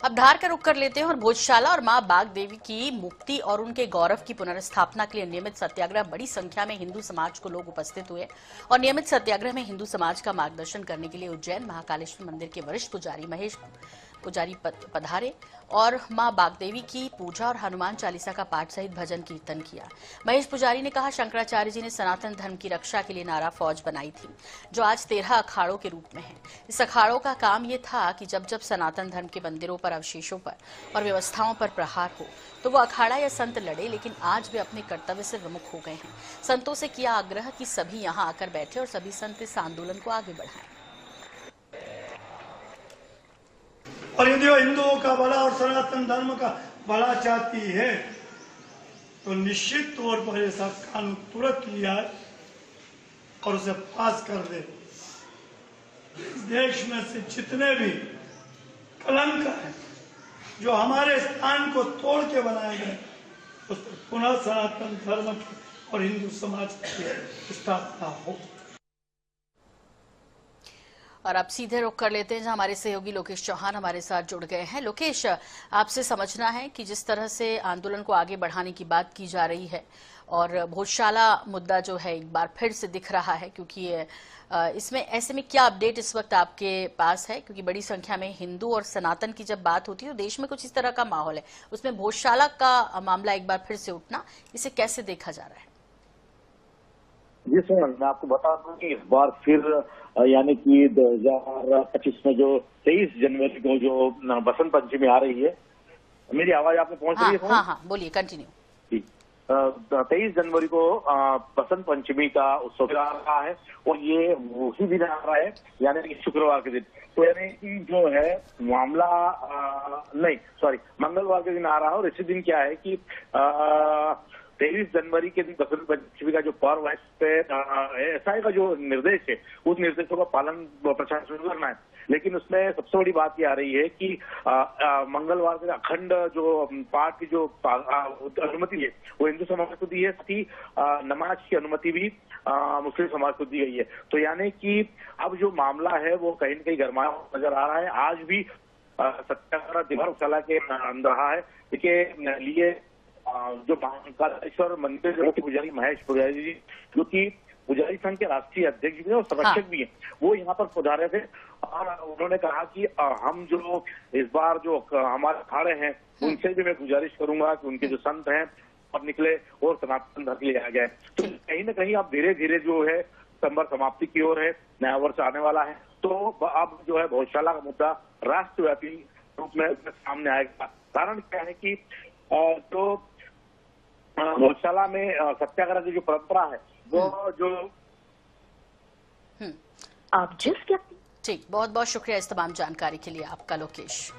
अब धार का रुख कर लेते हैं और भोजशाला और मां बाग देवी की मुक्ति और उनके गौरव की पुनर्स्थापना के लिए नियमित सत्याग्रह बड़ी संख्या में हिंदू समाज को लोग उपस्थित हुए और नियमित सत्याग्रह में हिंदू समाज का मार्गदर्शन करने के लिए उज्जैन महाकालेश्वर मंदिर के वरिष्ठ पुजारी महेश पुजारी पधारे और मां बागदेवी की पूजा और हनुमान चालीसा का पाठ सहित भजन कीर्तन किया। महेश पुजारी ने कहा, शंकराचार्य जी ने सनातन धर्म की रक्षा के लिए नारा फौज बनाई थी, जो आज 13 अखाड़ों के रूप में है। इस अखाड़ों का काम ये था कि जब जब सनातन धर्म के मंदिरों पर, अवशेषों पर और व्यवस्थाओं पर प्रहार हो तो वो अखाड़ा या संत लड़े, लेकिन आज वे अपने कर्तव्य से विमुख हो गए हैं। संतों से किया आग्रह कि सभी यहाँ आकर बैठे और सभी संत इस आंदोलन को आगे बढ़ाएं। और यदि वो हिंदुओं का भला और सनातन धर्म का भला चाहती है तो निश्चित तौर पर ऐसा कानून तुरंत लिया और उसे पास कर दे। इस देश में से जितने भी कलंक हैं जो हमारे स्थान को तोड़ के बनाए गए, उस पर पुनः सनातन धर्म की और हिंदू समाज की स्थापना हो। और अब सीधे रुख कर लेते हैं जहां हमारे सहयोगी लोकेश चौहान हमारे साथ जुड़ गए हैं। लोकेश, आपसे समझना है कि जिस तरह से आंदोलन को आगे बढ़ाने की बात की जा रही है और भोजशाला मुद्दा जो है एक बार फिर से दिख रहा है, क्योंकि इसमें ऐसे में क्या अपडेट इस वक्त आपके पास है? क्योंकि बड़ी संख्या में हिंदू और सनातन की जब बात होती है तो देश में कुछ इस तरह का माहौल है, उसमें भोजशाला का मामला एक बार फिर से उठना, इसे कैसे देखा जा रहा है? जी सर, मैं आपको बता दूं कि इस बार फिर यानी कि 2025 में जो 23 जनवरी को जो बसंत पंचमी आ रही है, मेरी आवाज आपको पहुंच रही है? हाँ, बोलिए, कंटिन्यू। 23 जनवरी को बसंत पंचमी का उत्सव आ रहा है और ये उसी दिन आ रहा है, यानी कि शुक्रवार के दिन। तो यानी कि जो है मामला मंगलवार के दिन आ रहा है। और इसी दिन क्या है कि 23 जनवरी के दिन बसंत पंचमी का जो पर्व है, एसआई का जो निर्देश है, उस निर्देशों का पालन प्रशासन को करना है। लेकिन उसमें सबसे बड़ी बात ये आ रही है कि मंगलवार के अखंड जो पाठ की जो अनुमति है वो हिंदू समाज को दी है, साथ ही नमाज की अनुमति भी मुस्लिम समाज को दी गई है। तो यानी कि अब जो मामला है वो कहीं न कहीं गरमाया नजर आ रहा है। आज भी सत्याग्रह दिवारशाला के अंदर रहा है। इसके लिए जो महाकालेश्वर मंदिर के पुजारी महेश पुजारी जी, जो कि पुजारी संघ के राष्ट्रीय अध्यक्ष भी हैं और संरक्षक भी हैं, वो यहाँ पर पधारे थे और उन्होंने कहा कि हम जो इस बार जो हमारे अखाड़े हैं उनसे भी मैं गुजारिश करूंगा कि उनके जो संत हैं और निकले और सनातन धर्म ले आ गए। तो कहीं ना कहीं अब धीरे धीरे जो है सितंबर समाप्ति की ओर है, नया वर्ष आने वाला है, तो अब जो है भोजशाला का मुद्दा राष्ट्रव्यापी रूप में सामने आएगा। कारण क्या है कि जो भोजशाला में सत्याग्रह की जो परंपरा है वो जो आप जिस व्यक्ति। ठीक, बहुत बहुत शुक्रिया इस तमाम जानकारी के लिए आपका लोकेश।